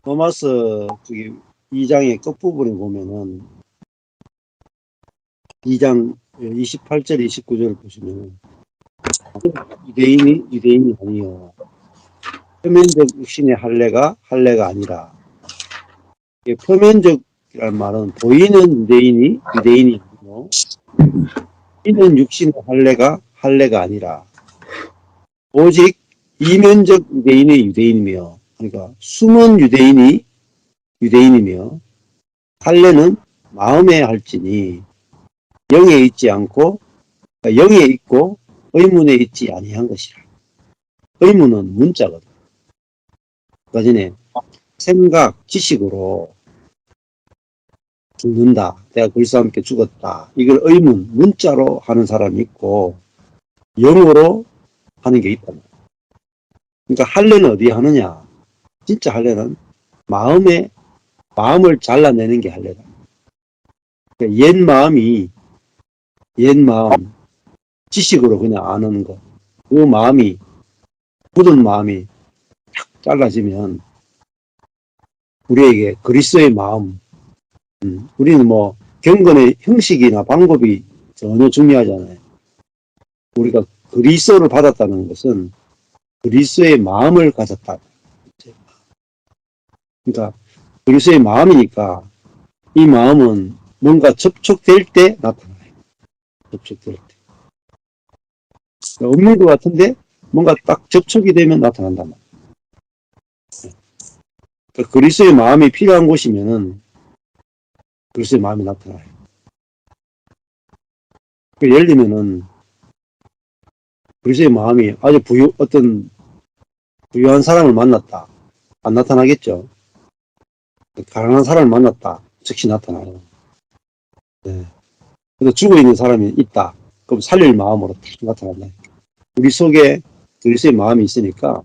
로마서 2장의 끝부분에 보면은 2장 28절 29절을 보시면 유대인이 아니요 표면적 육신의 할례가 아니라, 표면적이라는 말은 보이는 유대인이 아니고 보이는 육신의 할례가 아니라 오직 이면적 유대인이며, 그러니까 숨은 유대인이며 할례는 마음에 할지니 영에 있지 않고, 그러니까 영에 있고 의문에 있지 아니한 것이라. 의문은 문자거든. 그 전에 생각, 지식으로 죽는다, 내가 그리스도와 함께 죽었다, 이걸 문자로 하는 사람이 있고 영으로 하는 게 있단 말이야. 그러니까 할례는 어디에 하느냐, 진짜 할례는 마음을 잘라내는 게 할례다. 그러니까 옛 마음, 지식으로 그냥 아는 거, 그 마음이, 굳은 마음이 탁 잘라지면 우리에게 그리스도의 마음, 우리는 뭐 경건의 형식이나 방법이 전혀 중요하잖아요. 우리가 그리스도를 받았다는 것은 그리스도의 마음을 가졌다. 그러니까 그리스도의 마음이니까 이 마음은 뭔가 접촉될 때 나타나요. 접촉될 때. 없는 것 같은데 뭔가 딱 접촉이 되면 나타난단 말이에요. 그러니까 그리스도의 마음이 필요한 곳이면은 그리스도의 마음이 나타나요. 그러니까 예를 들면은 그리스도의 마음이 아주 어떤 부유한 사람을 만났다, 안 나타나겠죠. 가난한 사람을 만났다, 즉시 나타나요. 네. 그래서 죽어있는 사람이 있다, 그럼 살릴 마음으로 딱 나타난다. 우리 속에 그리스도의 마음이 있으니까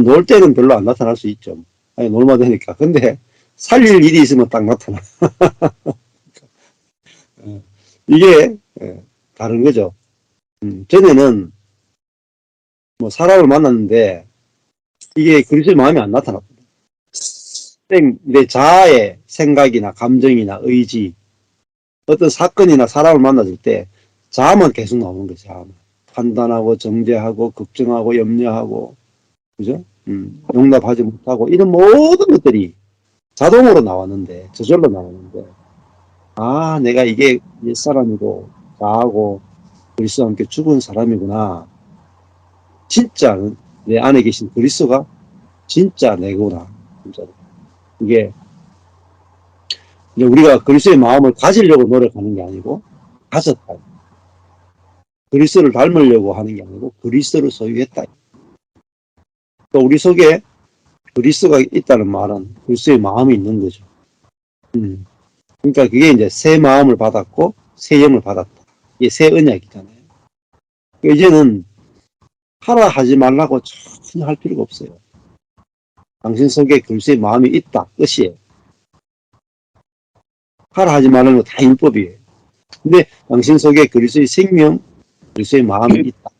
놀 때는 별로 안 나타날 수 있죠. 아니, 놀만 되니까. 근데 살릴 일이 있으면 딱 나타나. 이게 다른 거죠. 전에는 뭐 사람을 만났는데 이게 그리스도의 마음이 안 나타났거든요. 내 자아의 생각이나 감정이나 의지, 어떤 사건이나 사람을 만났을 때 자아만 계속 나오는 거죠. 자아만. 판단하고 정죄하고 걱정하고 염려하고, 그죠? 용납하지 못하고 이런 모든 것들이 자동으로 나왔는데, 저절로 나왔는데, 아, 내가 이게 옛사람이고 나하고 그리스도와 함께 죽은 사람이구나, 진짜 내 안에 계신 그리스도가 진짜 내구나. 진짜. 이게 이제 우리가 그리스도의 마음을 가지려고 노력하는 게 아니고 가졌다. 그리스도를 닮으려고 하는 게 아니고 그리스도를 소유했다. 그러니까 우리 속에 그리스도가 있다는 말은 그리스도의 마음이 있는 거죠. 그러니까 그게 이제 새 마음을 받았고 새 영을 받았다. 이게 새 언약이잖아요. 그러니까 이제는 하라 하지 말라고 전혀 할 필요가 없어요. 당신 속에 그리스도의 마음이 있다, 끝이에요. 하라 하지 말라는 거 다 율법이에요. 근데 당신 속에 그리스도의 생명, 그리스도의 마음이 있다.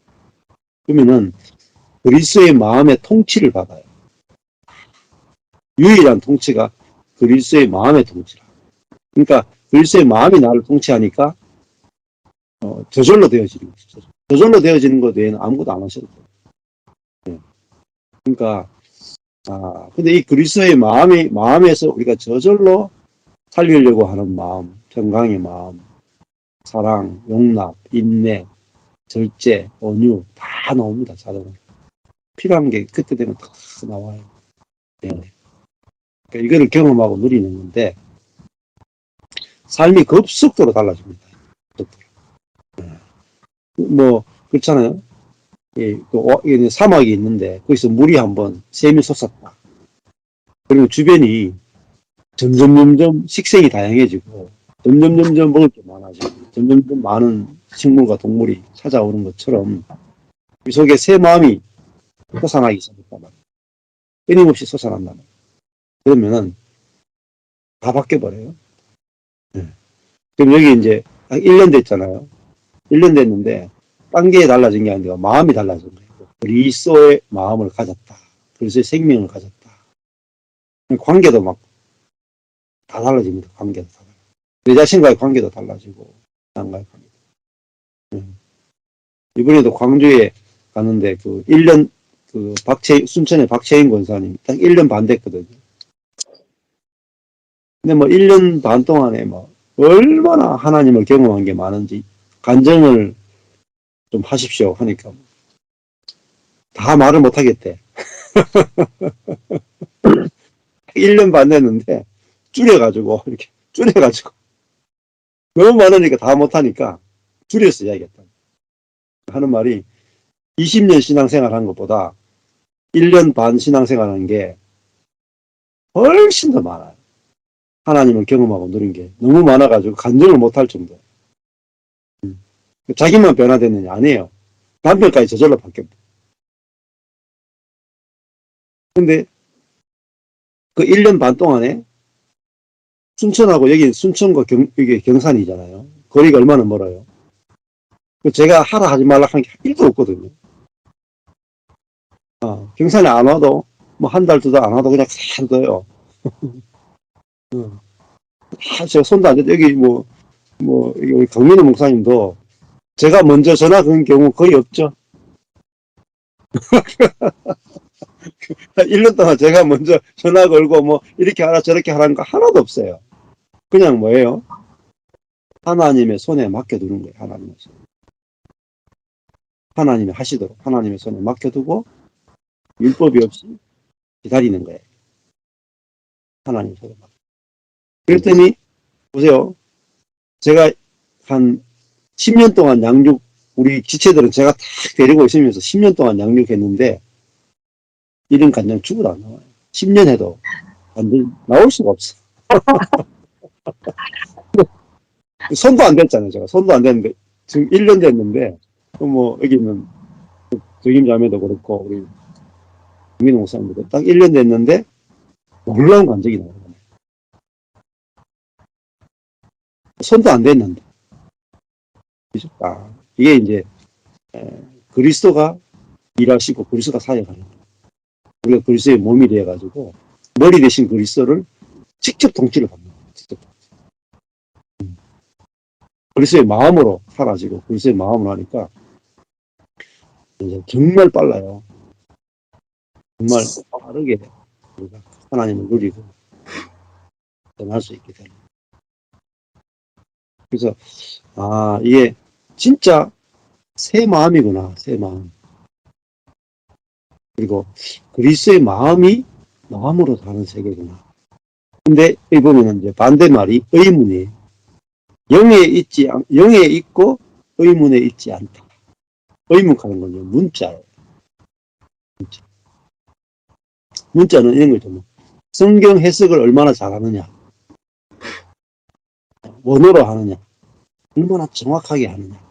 그러면은 그리스도의 마음의 통치를 받아요. 유일한 통치가 그리스도의 마음의 통치라. 그러니까 그리스도의 마음이 나를 통치하니까 저절로 되어지는 것이죠. 저절로 되어지는 것 외에는 아무것도 안 하셔도 돼요. 네. 그러니까 근데 이 그리스도의 마음에서 우리가 저절로 살리려고 하는 마음, 평강의 마음, 사랑, 용납, 인내, 절제, 온유 다 나옵니다. 자동으로. 필요한 게 그때 되면 다 나와요. 네. 그러니까 이거를 경험하고 누리는 건데 삶이 급속도로 달라집니다. 뭐 그렇잖아요. 사막이 있는데 거기서 물이 한번 샘이 솟았다. 그리고 주변이 점점 식생이 다양해지고 점점 먹을 게 많아지고 점점 많은 식물과 동물이 찾아오는 것처럼 이 속에 새 마음이 솟아나기 시작했단 말이에요. 끊임없이 솟아난단 말이에요. 그러면은 다 바뀌어버려요. 네. 그럼 여기 이제 1년 됐잖아요. 1년 됐는데 딴 게 달라진 게 아니라 마음이 달라진 거예요. 그리스도의 마음을 가졌다. 그리스도의 생명을 가졌다. 관계도 막 다 달라집니다. 관계도 다 달라지고. 내 자신과의 관계도 달라지고, 남과의 관계도. 이번에도 광주에 가는데, 1년, 순천의 박채인 권사님, 딱 1년 반 됐거든요. 근데 1년 반 동안에 얼마나 하나님을 경험한 게 많은지, 간증을 좀 하십시오. 하니까, 다 말을 못 하겠대. 1년 반 됐는데, 이렇게 줄여가지고. 너무 많으니까 다 못하니까, 줄여서 이야기했다. 하는 말이, 20년 신앙생활 한 것보다 1년 반 신앙생활 하는 게 훨씬 더 많아요. 하나님을 경험하고 누린 게 너무 많아가지고 간증을 못할 정도. 자기만 변화됐느냐? 아니에요. 남편까지 저절로 바뀌었다. 근데 그 1년 반 동안에 순천하고 여기 순천과 이게 경산이잖아요. 거리가 얼마나 멀어요. 제가 하라 하지 말라 한 게 1도 없거든요. 경산에 안 와도 한 달, 2달 안 와도 그냥 잘 둬요. 제가 손도 안 대. 여기 우리 강민호 목사님도 제가 먼저 전화 건 경우 거의 없죠. 1년 동안 제가 먼저 전화 걸고 이렇게 하라 저렇게 하라는 거 하나도 없어요. 그냥 뭐예요? 하나님의 손에 맡겨두는 거예요. 하나님의 손. 하나님이 하시도록 하나님의 손에 맡겨두고 율법이 없이 기다리는 거예요. 하나님의 손에 맡겨. 그랬더니 보세요. 제가 한 10년 동안 우리 지체들은 제가 딱 데리고 있으면서 10년 동안 양육했는데, 이런 간장 죽어도 안 나와요. 10년 해도 나올 수가 없어. 손도 안 됐잖아요, 제가. 손도 안 됐는데, 지금 1년 됐는데, 여기는, 적임 자매도 그렇고, 우리, 국민 목사님도 딱 1년 됐는데, 놀라운 간증이 나와요. 손도 안 됐는데. 이게 이제, 그리스도가 일하시고, 그리스도가 사역하는 거예요. 우리가 그리스도의 몸이 되어가지고, 머리 대신 그리스도를 직접 통치를 받는 거예요. 직접 통치. 그리스도의 마음으로 사라지고, 그리스도의 마음으로 하니까, 이제 정말 빨라요. 정말 빠르게 우리가 하나님을 누리고, 전할 수 있게 되는. 그래서, 이게 진짜 새 마음이구나, 새 마음. 그리고 그리스도의 마음이 마음으로 사는 세계구나. 근데 여기 보면은 이제 반대말이 의문이에요. 영에 있고 의문에 있지 않다. 의문하는 건요, 문자예요. 문자는 이런 거죠. 성경 해석을 얼마나 잘하느냐, 원어로 하느냐, 얼마나 정확하게 하느냐.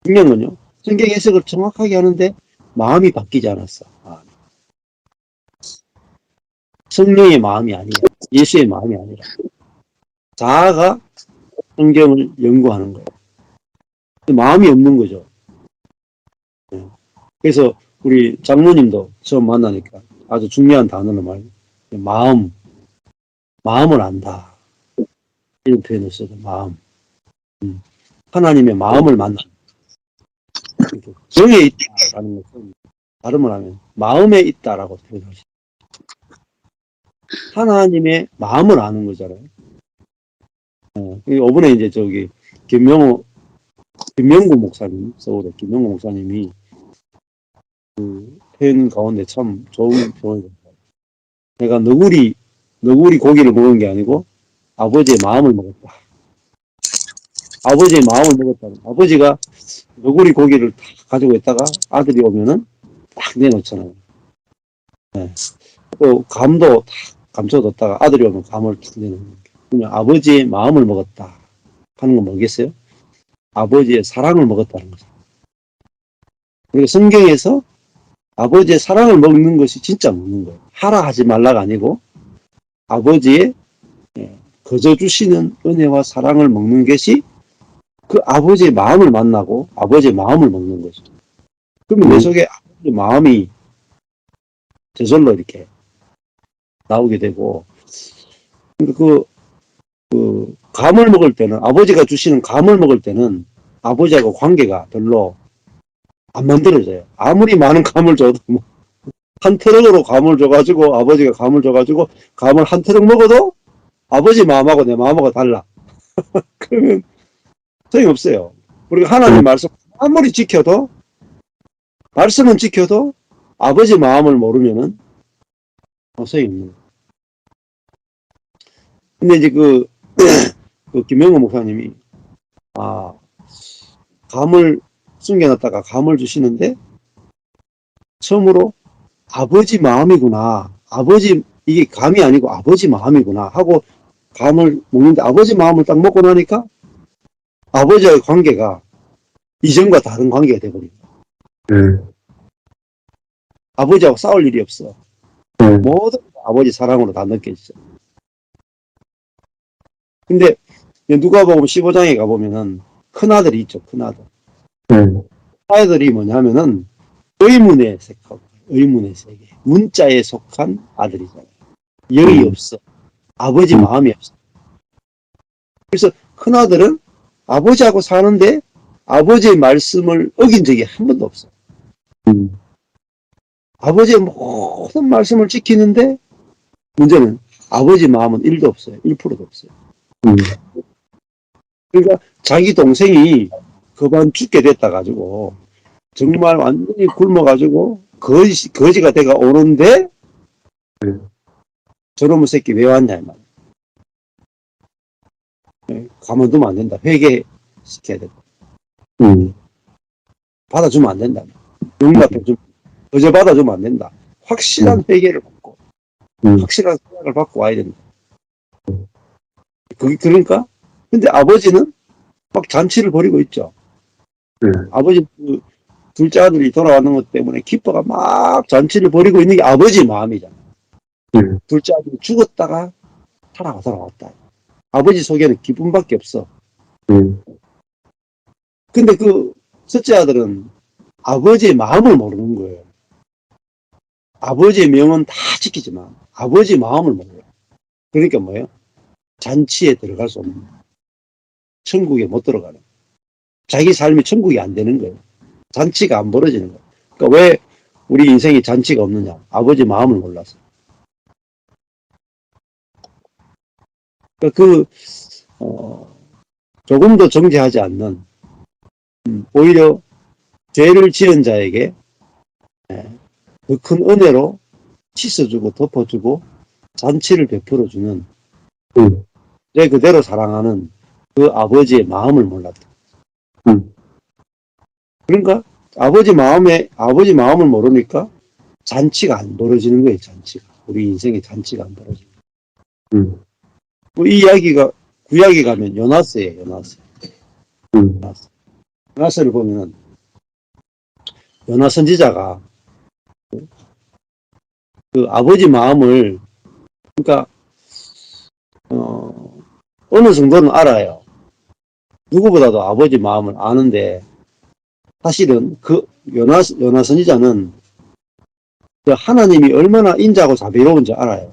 중요한 건요, 성경 해석을 정확하게 하는데 마음이 바뀌지 않았어. 성령의 마음이 아니에요. 예수의 마음이 아니라 자아가 성경을 연구하는 거예요. 마음이 없는 거죠. 그래서 우리 장모님도 처음 만나니까 아주 중요한 단어를 말해요. 마음을 안다. 이런 표현을 써요. 마음. 하나님의 마음을 만나. 영에 있다라는 것은 발음을 하면 마음에 있다라고 표현하시죠. 하나님의 마음을 아는 거잖아요. 이번에 이제 김명구 목사님, 서울의 김명구 목사님이 그 표현 가운데 참 좋은 표현입니다. 내가 너구리 고기를 먹은 게 아니고 아버지의 마음을 먹었다. 아버지의 마음을 먹었다는, 아버지가 너구리 고기를 딱 가지고 있다가 아들이 오면은 딱 내놓잖아요. 또 감도 딱 감춰뒀다가 아들이 오면 감을 딱 내놓는 거예요. 그러면 아버지의 마음을 먹었다 하는 건 뭐겠어요? 아버지의 사랑을 먹었다는 거죠. 그리고 성경에서 아버지의 사랑을 먹는 것이 진짜 먹는 거예요. 하라 하지 말라가 아니고 아버지의 거저 주시는 은혜와 사랑을 먹는 것이 그 아버지의 마음을 만나고 아버지의 마음을 먹는 거죠. 그러면 내 속에 마음이 저절로 이렇게 나오게 되고, 감을 먹을 때는, 아버지가 주시는 감을 먹을 때는 아버지하고 관계가 별로 안 만들어져요. 아무리 많은 감을 줘도 한 트럭으로 감을 줘가지고, 아버지가 감을 줘가지고, 감을 한 트럭 먹어도 아버지 마음하고 내 마음하고 달라. 그러면 소용없어요. 우리가 하나님 말씀 아무리 지켜도, 말씀은 지켜도 아버지 마음을 모르면은 소용없는 거예요. 근데 이제 김영호 목사님이, 감을 숨겨놨다가 감을 주시는데, 처음으로 아버지 마음이구나. 이게 감이 아니고 아버지 마음이구나 하고 감을 먹는데 아버지 마음을 딱 먹고 나니까 아버지와의 관계가 이전과 다른 관계가 돼버립니다. 아버지하고 싸울 일이 없어. 모든 아버지 사랑으로 다 느껴지죠. 근데 누가복음 15장에 가보면은 큰아들이 있죠. 큰아들. 아들이 뭐냐면은 의문의 세계. 문자에 속한 아들이잖아요. 영이 없어. 아버지 마음이 없어. 그래서 큰아들은 아버지하고 사는데 아버지의 말씀을 어긴 적이 한 번도 없어. 아버지의 모든 말씀을 지키는데 문제는 아버지 마음은 1도 없어요. 1%도 없어요. 그러니까 자기 동생이 그만 죽게 됐다 가지고 정말 완전히 굶어가지고 거지가 돼가 오는데 저놈의 새끼 왜 왔냐 이 말이야. 가만두면 안 된다. 회개시켜야 된다. 받아주면 안 된다. 용납해주면 거저 받아주면 안 된다. 확실한 회개를 받고 확실한 생각을 받고 와야 된다. 그러니까 근데 아버지는 막 잔치를 벌이고 있죠. 아버지 둘째 아들이 돌아가는 것 때문에 기뻐가 막 잔치를 벌이고 있는 게 아버지 마음이잖아. 둘째 아들이 죽었다가 살아왔다. 아버지 속에는 기쁨밖에 없어. 근데 첫째 아들은 아버지의 마음을 모르는 거예요. 아버지의 명은 다 지키지만 아버지 마음을 몰라요. 그러니까 뭐예요? 잔치에 들어갈 수 없는 거예요. 천국에 못 들어가는 거예요. 자기 삶이 천국이 안 되는 거예요. 잔치가 안 벌어지는 거예요. 그러니까 왜 우리 인생에 잔치가 없느냐? 아버지 마음을 몰라서. 그러니까 조금도 정죄하지 않는, 오히려 죄를 지은 자에게 더 큰 은혜로 씻어주고 덮어주고 잔치를 베풀어주는, 내 그대로 사랑하는 그 아버지의 마음을 몰랐다. 그러니까 아버지 마음을 모르니까 잔치가 안 벌어지는 거예요. 잔치가. 우리 인생의 잔치가 안 벌어지는 거예요. 이 이야기가 구약에 가면 요나스예요. 요나스를 보면은 요나 선지자가 그 아버지 마음을, 그러니까 어느 정도는 알아요. 누구보다도 아버지 마음을 아는데, 사실은 요나 선지자는 하나님이 얼마나 인자하고 자비로운지 알아요.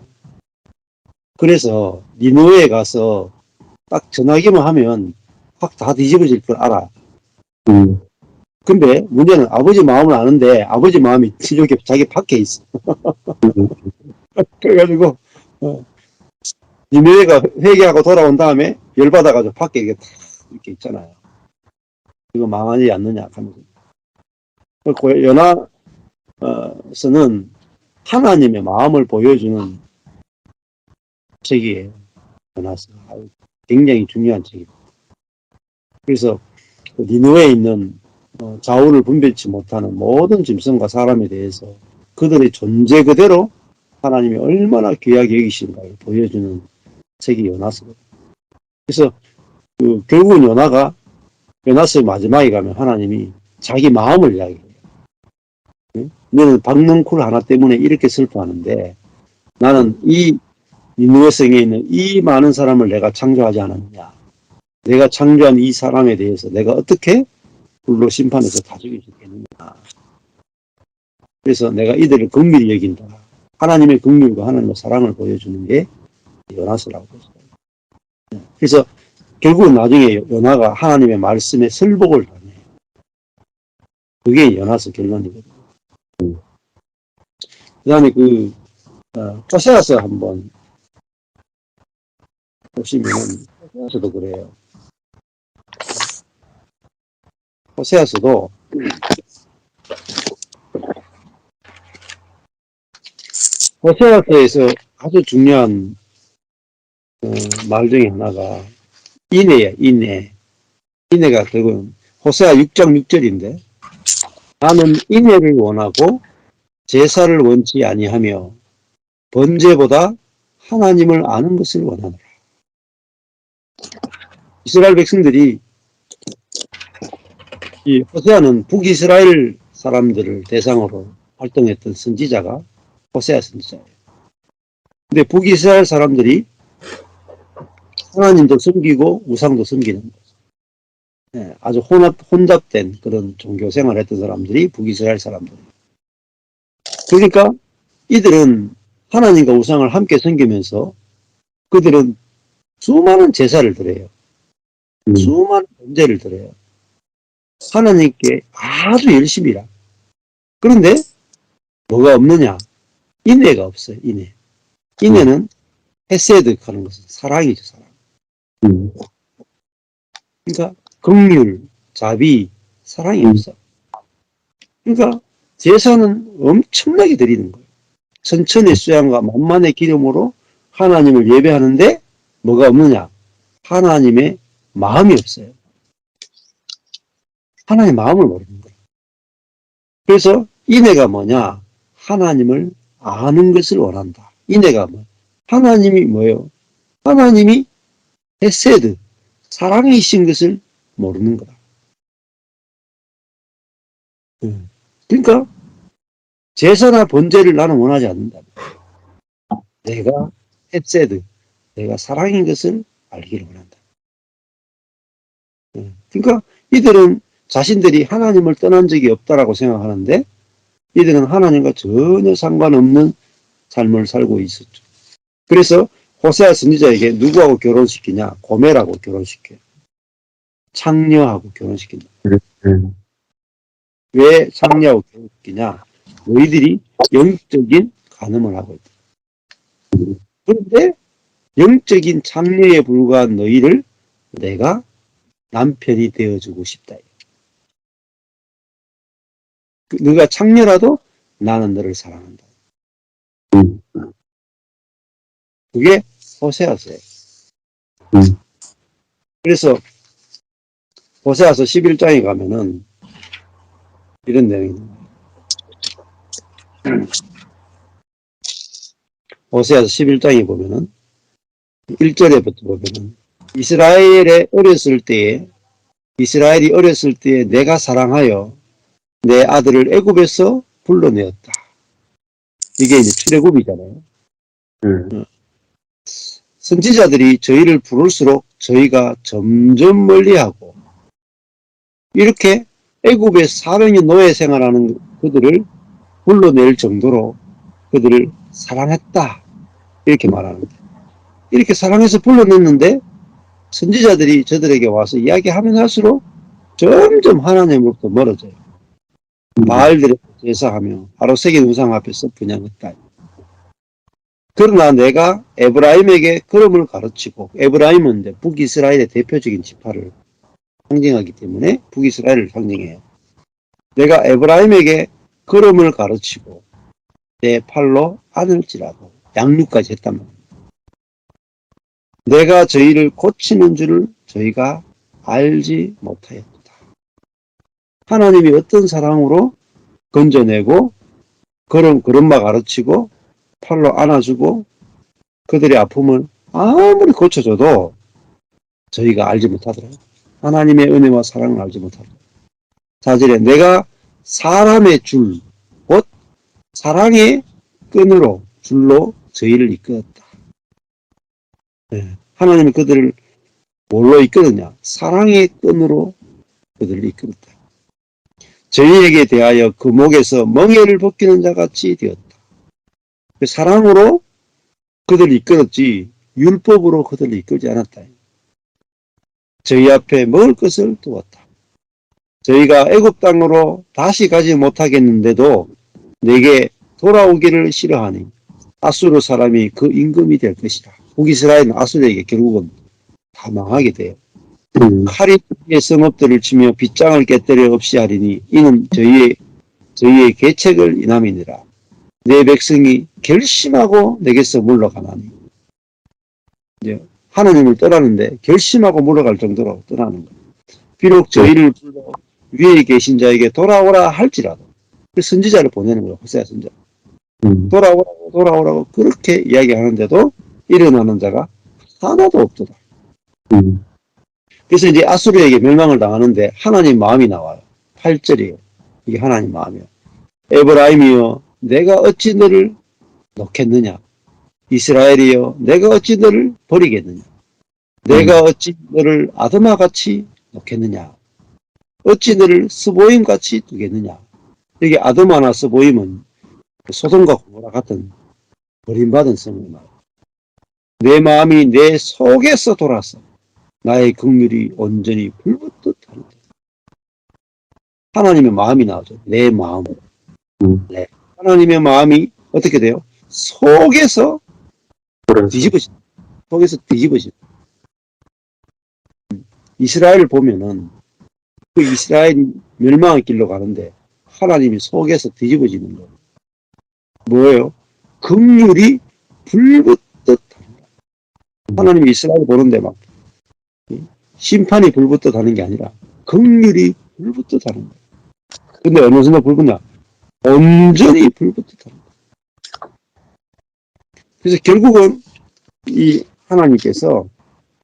그래서 니느웨에 가서 딱 전화기만 하면 확 다 뒤집어질 걸 알아. 근데 문제는 아버지 마음을 아는데 아버지 마음이 여기 자기 밖에 있어. 그래가지고 니느웨가 회개하고 돌아온 다음에 열받아가지고 밖에 이렇게 있잖아요. 이거 망하지 않느냐 하면서. 요나서는 하나님의 마음을 보여주는 책이에요. 요나서. 굉장히 중요한 책입니다. 그래서 니느웨에 있는 좌우를 분별치 못하는 모든 짐승과 사람에 대해서 그들의 존재 그대로 하나님이 얼마나 귀하게 여기신가를 보여주는 책이 요나서거든요. 그래서 결국은 요나서의 마지막에 가면 하나님이 자기 마음을 이야기해요. 너는 박넝쿨 하나 때문에 이렇게 슬퍼하는데 나는 이 니느웨 성에 있는 이 많은 사람을 내가 창조하지 않았느냐. 내가 창조한 이 사람에 대해서 내가 어떻게 불로 심판해서 다 죽일 수 있겠느냐. 그래서 내가 이들을 긍휼히 여긴다. 하나님의 긍휼과 하나님의 사랑을 보여주는 게 요나서라고 했어요. 그래서 결국은 나중에 요나가 하나님의 말씀에 설복을 당해요. 그게 요나서 결론이거든요. 그 다음에 호세아서 한번 보시면은, 호세아서도 그래요. 호세아서도 호세아서에서 아주 중요한 말 중에 하나가 인애야, 인애. 인애가 결국은 호세아 6장 6절인데, 나는 인애를 원하고 제사를 원치 아니하며 번제보다 하나님을 아는 것을 원하노라. 이스라엘 백성들이, 이 호세아는 북이스라엘 사람들을 대상으로 활동했던 선지자가 호세아 선지자예요. 근데 북이스라엘 사람들이 하나님도 섬기고 우상도 섬기는 거죠. 네, 아주 혼잡된 그런 종교 생활을 했던 사람들이 북이스라엘 사람들. 그러니까 이들은 하나님과 우상을 함께 섬기면서 그들은 수많은 제사를 드려요. 수많은 번제를 드려요. 하나님께 아주 열심히 일하. 그런데 뭐가 없느냐? 인애가 없어요. 인애. 인애는 헤세드 하는 것은 사랑이죠. 사랑. 그러니까 긍휼, 자비, 사랑이 없어. 그러니까 제사는 엄청나게 드리는 거예요. 천천의 수양과 만만의 기름으로 하나님을 예배하는데 뭐가 없느냐? 하나님의 마음이 없어요. 하나님의 마음을 모르는 거예요. 그래서 인애가 뭐냐? 하나님을 아는 것을 원한다. 인애가 뭐? 하나님이 뭐예요? 하나님이 헤세드, 사랑이신 것을 모르는 거다. 그러니까 제사나 번제를 나는 원하지 않는다. 내가 헤세드, 내가 사랑인 것을 알기를 원한다. 그러니까 이들은 자신들이 하나님을 떠난 적이 없다라고 생각하는데 이들은 하나님과 전혀 상관없는 삶을 살고 있었죠. 그래서 호세아 선지자에게 누구하고 결혼시키냐? 고멜하고 결혼시켜요. 창녀하고 결혼시킨다. 왜 창녀하고 결혼시키냐? 너희들이 영적인 간음을 하고 있다. 그런데 영적인 창녀에 불과한 너희를 내가 남편이 되어주고 싶다. 너가 창녀라도 나는 너를 사랑한다. 그게 호세아서예요. 그래서 호세아서 11장에 가면은 이런 내용이 나와요. 호세아서 11장에 보면은 1절에부터 보면은 이스라엘이 어렸을 때에 내가 사랑하여 내 아들을 애굽에서 불러내었다. 이게 이제 출애굽이잖아요. 선지자들이 저희를 부를수록 저희가 점점 멀리하고 이렇게 애굽의 400년 노예 생활하는 그들을 불러낼 정도로 그들을 사랑했다. 이렇게 말하는 거예요. 이렇게 사랑해서 불러냈는데 선지자들이 저들에게 와서 이야기하면 할수록 점점 하나님으로부터 멀어져요. 바알들을 제사하며 아로새긴 우상 앞에서 분향했다. 그러나 내가 에브라임에게 걸음을 가르치고 에브라임은 이제 북이스라엘의 대표적인 지파를 상징하기 때문에 북이스라엘을 상징해요. 내가 에브라임에게 걸음을 가르치고 내 팔로 안을지라도 양육까지 했단 말이에요. 내가 저희를 고치는 줄을 저희가 알지 못하였다. 하나님이 어떤 사랑으로 건져내고 걸음마 가르치고 팔로 안아주고 그들의 아픔을 아무리 고쳐줘도 저희가 알지 못하더라고요. 하나님의 은혜와 사랑을 알지 못하더라고요. 4절에 내가 사람의 줄, 곧 사랑의 끈으로 줄로 저희를 이끌었다. 네. 하나님이 그들을 뭘로 이끌었냐? 사랑의 끈으로 그들을 이끌었다. 저희에게 대하여 그 목에서 멍에를 벗기는 자 같이 되었다. 사랑으로 그들을 이끌었지 율법으로 그들을 이끌지 않았다. 저희 앞에 먹을 것을 두었다. 저희가 애굽 땅으로 다시 가지 못하겠는데도 내게 돌아오기를 싫어하니 아수르 사람이 그 임금이 될 것이다. 북이스라엘은 아수르에게 결국은 다 망하게 돼요. 칼이 성읍들을 치며 빗장을 깨뜨려 없이 하리니 이는 저희의 계책을 인함이니라. 내 백성이 결심하고 내게서 물러가나니. 이제 하나님을 떠나는데 결심하고 물러갈 정도로 떠나는 거예요. 비록 저희를 불러 위에 계신 자에게 돌아오라 할지라도 그 선지자를 보내는 거예요. 호세아 선지자. 돌아오라고 그렇게 이야기하는데도 일어나는 자가 하나도 없도다. 그래서 이제 아수르에게 멸망을 당하는데 하나님 마음이 나와요. 8절이에요. 이게 하나님 마음이에요. 에브라임이여 내가 어찌 너를 놓겠느냐. 이스라엘이여 내가 어찌 너를 버리겠느냐. 내가 어찌 너를 아드마같이 놓겠느냐. 어찌 너를 스보임같이 두겠느냐. 여기 아드마나 스보임은 소돔과 고모라 같은 버림받은 성이다. 내 마음이 내 속에서 돌아서 나의 긍휼이 온전히 불붙듯 하는다. 하나님의 마음이 나오죠. 내 마음. 네. 하나님의 마음이 어떻게 돼요? 속에서 뒤집어진다. 속에서 뒤집어진다. 이스라엘을 보면은 그 이스라엘이 멸망의 길로 가는데 하나님이 속에서 뒤집어지는 거예요. 뭐예요? 긍휼이 불붙듯 한다. 하나님이 이스라엘 보는데 막 심판이 불붙듯 하는 게 아니라 긍휼이 불붙듯 하는 거예요. 근데 어느 순간 불붙냐? 온전히 불붙듯 하는 거예요. 그래서 결국은 이 하나님께서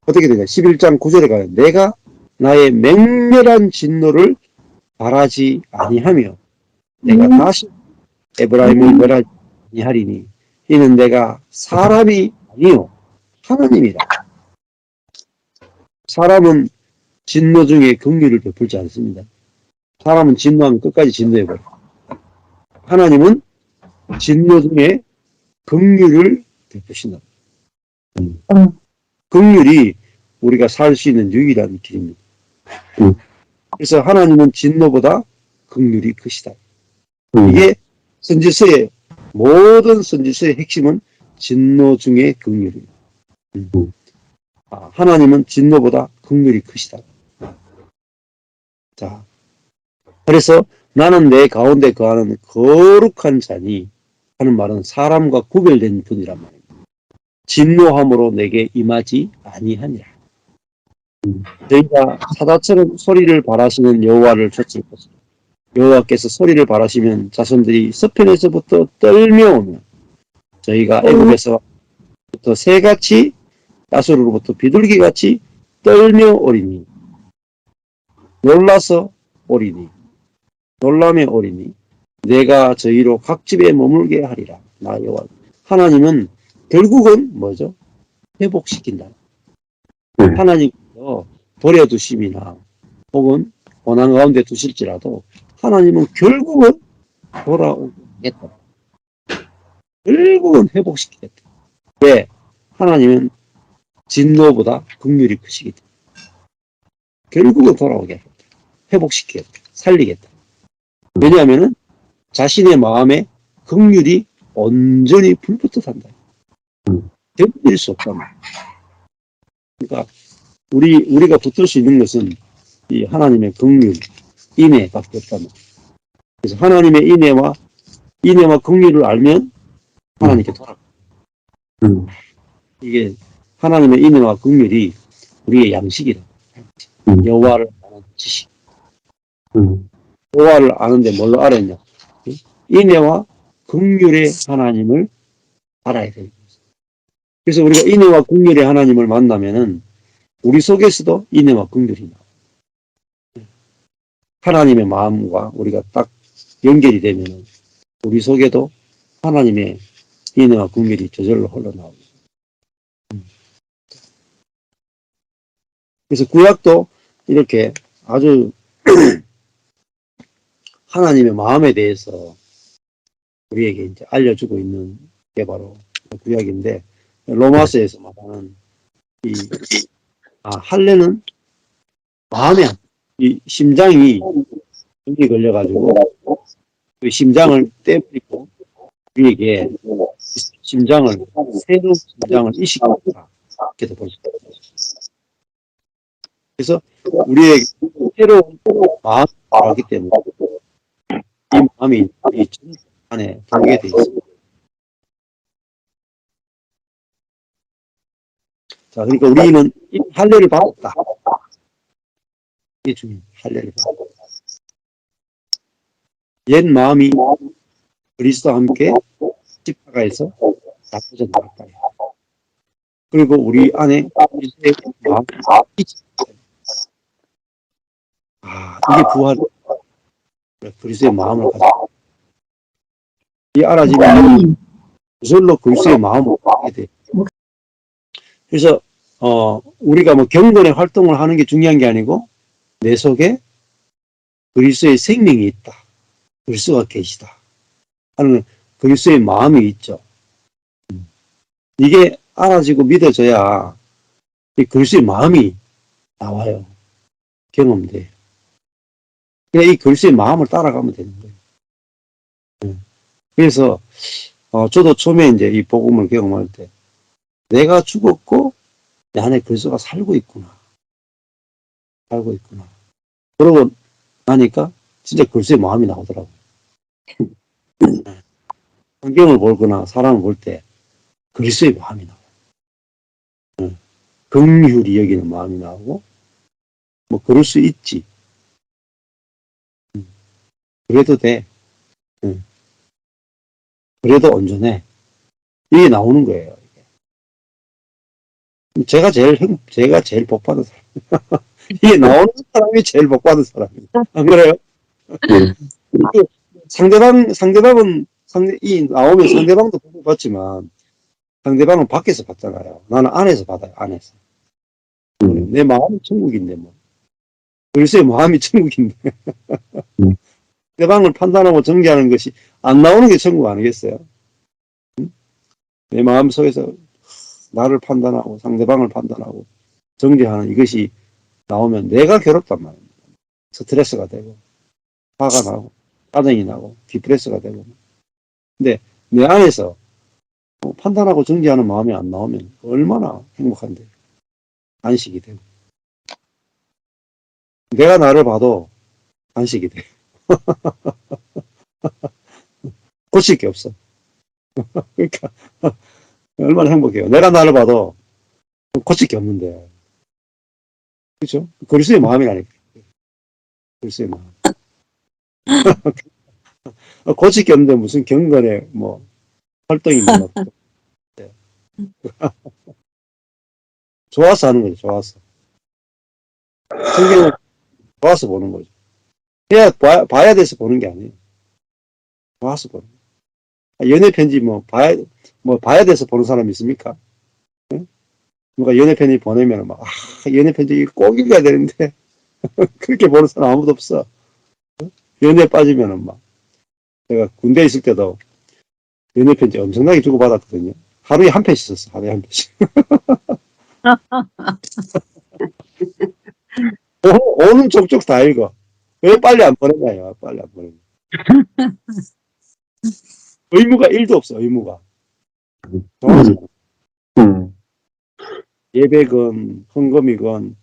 어떻게 되냐? 11장 9절에 가요. 내가 나의 맹렬한 진노를 바라지 아니하며 내가 다시 에브라임을 멸하지 아니하리니 이는 내가 사람이 아니요 하나님이라. 사람은 진노 중에 긍휼을 베풀지 않습니다. 사람은 진노하면 끝까지 진노해버려요. 하나님은 진노 중에 긍휼을 베푸신다. 긍휼이 우리가 살 수 있는 유일한 길입니다. 그래서 하나님은 진노보다 긍휼이 크시다. 이게 선지서의 모든 선지서의 핵심은 진노 중에 긍휼입니다. 하나님은 진노보다 긍휼이 크시다. 자, 그래서 나는 내 가운데 거하는 거룩한 자니 하는 말은 사람과 구별된 분이란 말입니다. 진노함으로 내게 임하지 아니하니라. 저희가 사자처럼 소리를 발하시는 여호와를 좇을 것이다. 여호와께서 소리를 발하시면 자손들이 서편에서부터 떨며 오며 저희가 애굽에서부터 새같이 아수르로부터 비둘기같이 떨며 오리니 놀라서 오리니 놀라며 오리니 내가 저희로 각 집에 머물게 하리라. 나 여호와. 하나님은 결국은 뭐죠? 회복시킨다. 하나님께서 버려두심이나 혹은 고난 가운데 두실지라도 하나님은 결국은 돌아오겠다. 결국은 회복시키겠다. 왜? 하나님은 진노보다 긍휼이 크시기 때문에 결국은 돌아오겠다. 회복시키겠다. 살리겠다. 왜냐하면 자신의 마음에 긍휼이 온전히 불붙듯 한다. 견딜 수 없단 말이야. 그러니까 우리가 붙을 수 있는 것은 이 하나님의 긍휼, 인애밖에 없단 말이야. 그래서 하나님의 인애와 긍휼을 알면 하나님께 돌아가. 이게 하나님의 인애와 긍휼이 우리의 양식이다. 여호와를 아는 지식. 여호와를 아는데 뭘로 알았냐? 인애와 긍휼의 하나님을 알아야 됩니다. 그래서 우리가 인애와 긍휼의 하나님을 만나면은 우리 속에서도 인애와 긍휼이 나와요. 하나님의 마음과 우리가 딱 연결이 되면은 우리 속에도 하나님의 인애와 긍휼이 저절로 흘러나옵니다. 그래서 구약도 이렇게 아주 하나님의 마음에 대해서 우리에게 이제 알려주고 있는 게 바로 구약인데, 로마서에서 말하는 할례는 마음에 이 심장이 병이 걸려가지고 그 심장을 떼버리고 우리에게 심장을 새로운 심장을 이식한다 이렇게도 볼 수 있습니다. 그래서 우리의 새로운 마음이 나기 때문에 이 마음이 이 전 안에 들게 돼 있습니다. 자, 그러니까 우리는 이 할례를 받았다. 이게 중요해요. 할례를 받았다. 옛 마음이 그리스도와 함께 십자가에서 나쁘지 않을까요? 그리고 우리 안에 그리스도의 마음이 있습니다. 이게 부활, 그리스도의 마음을 가지고 이 알아지면 저절로 그리스도의 마음을 갖게 돼요. 그래서 우리가 뭐 경건의 활동을 하는 게 중요한 게 아니고 내 속에 그리스도의 생명이 있다. 그리스도가 계시다. 하는 그리스도의 마음이 있죠. 이게 알아지고 믿어져야 이 그리스도의 마음이 나와요. 경험돼요. 그냥 이 그리스도의 마음을 따라가면 되는 거예요. 그래서 저도 처음에 이제 이 복음을 경험할 때 내가 죽었고 내 안에 그리스도가 살고 있구나. 살고 있구나. 그러고 나니까 진짜 그리스도의 마음이 나오더라고요. 성경을 보거나 사람을 볼 때 그리스도의 마음이 나와요. 긍휼히 여기는 마음이 나오고 뭐 그럴 수 있지. 그래도 돼. 그래도 온전해. 이게 나오는 거예요. 제가 제일 복 받은 사람. 이게 나오는 사람이 제일 복 받은 사람이에요. 안 그래요? 상대방은, 이 나오면 상대방도 복 받지만, 상대방은 밖에서 받잖아요. 나는 안에서 받아요, 안에서. 내 마음이 천국인데, 뭐. 글쎄, 마음이 천국인데. 상대방을 판단하고 정죄하는 것이 안 나오는 게 천국 아니겠어요? 내 마음 속에서 나를 판단하고 상대방을 판단하고 정죄하는 이것이 나오면 내가 괴롭단 말이에요. 스트레스가 되고 화가 나고 짜증이 나고 디프레스가 되고. 근데 내 안에서 판단하고 정죄하는 마음이 안 나오면 얼마나 행복한데. 안식이 되고. 내가 나를 봐도 안식이 돼. 고칠 게 없어. 그러니까 얼마나 행복해요. 내가 나를 봐도 고칠 게 없는데. 그렇죠? 그리스도의 마음이라니까. 그리스도의 마음. 고칠 게 없는데 무슨 경건에 뭐 활동이 뭐 좋아서 하는 거죠. 좋아서. 성경을 좋아서 보는 거죠. 그냥 봐야 돼서 보는 게 아니에요. 좋아서 보는 거예요. 연애 편지 봐야 돼서 보는 사람 있습니까? 응? 누가 연애 편지 보내면 막 연애 편지 꼭 읽어야 되는데 그렇게 보는 사람 아무도 없어. 연애에 빠지면은 막 제가 군대에 있을 때도 연애 편지 엄청나게 주고 받았거든요. 하루에 한 편씩 썼어. 하루에 한 편씩. 오는 족족 다 읽어. 왜 빨리 안 보내냐요. 빨리 안 보내냐. 의무가 1도 없어. 의무가. 예배건 헌금이건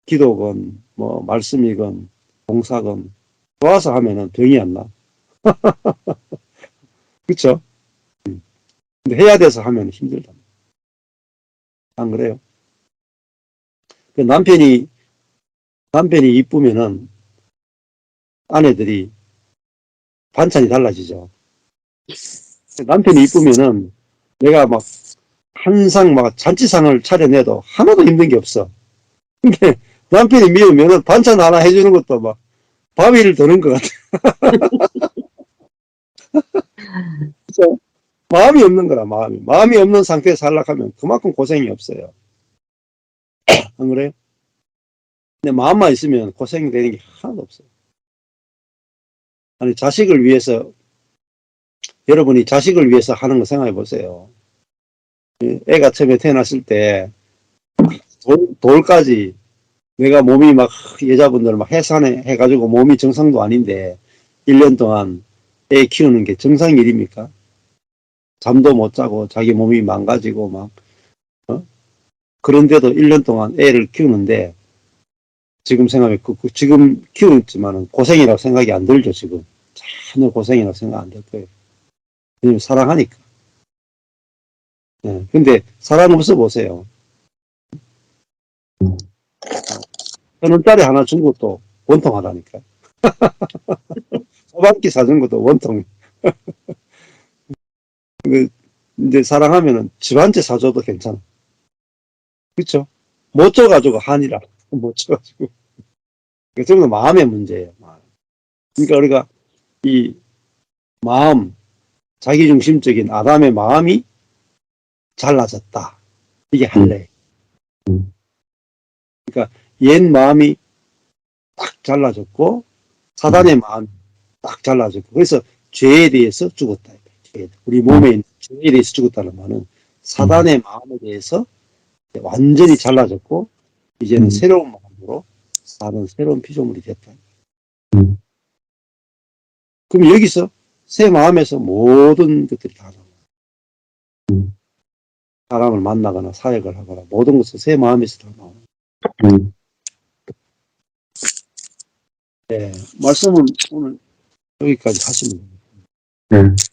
기도건 뭐 말씀이건 봉사건 좋아서 하면은 병이 안 나. 그쵸? 근데 해야 돼서 하면 힘들다. 안 그래요? 그 남편이 이쁘면은 아내들이 반찬이 달라지죠. 남편이 이쁘면은 내가 막 한상 막 잔치상을 차려내도 하나도 힘든 게 없어. 근데 남편이 미우면은 반찬 하나 해주는 것도 막 바위를 드는 것 같아. 그쵸? 마음이 없는 거라, 마음이. 마음이 없는 상태에서 살락하면 그만큼 고생이 없어요. 안 그래요? 근데 마음만 있으면 고생이 되는 게 하나도 없어요. 아니, 자식을 위해서, 여러분이 자식을 위해서 하는 거 생각해 보세요. 애가 처음에 태어났을 때, 돌까지 내가 몸이 막, 여자분들 막 해산해, 해가지고 몸이 정상도 아닌데, 1년 동안 애 키우는 게 정상 일입니까? 잠도 못 자고 자기 몸이 망가지고 막, 어? 그런데도 1년 동안 애를 키우는데, 지금 생각해, 지금 키우지만은 고생이라고 생각이 안 들죠, 지금. 전혀 고생이라고 생각 안 들 거예요. 왜냐면 사랑하니까. 예. 근데 사람 없어 보세요. 1,000원짜리 하나 준 것도 원통하다니까. 소방기 사준 것도 원통. 그, 이제 사랑하면은 집 한 채 사줘도 괜찮아. 그쵸? 못 줘가지고 한이라. 못 줘가지고. 그 정도 마음의 문제예요. 마음. 그러니까 우리가 이 마음, 자기중심적인 아담의 마음이 잘라졌다. 이게 할례. 그러니까 옛 마음이 딱 잘라졌고 사단의 마음이 딱 잘라졌고 그래서 죄에 대해서 죽었다. 우리 몸에 있는 죄에 대해서 죽었다는 말은 사단의 마음에 대해서 완전히 잘라졌고 이제는 새로운 마음으로 사는 새로운 피조물이 됐다. 그럼 여기서 새 마음에서 모든 것들이 다 나와요. 사람을 만나거나 사역을 하거나 모든 것은 새 마음에서 다 나와요. 네, 말씀은 오늘 여기까지 하시면 됩니다.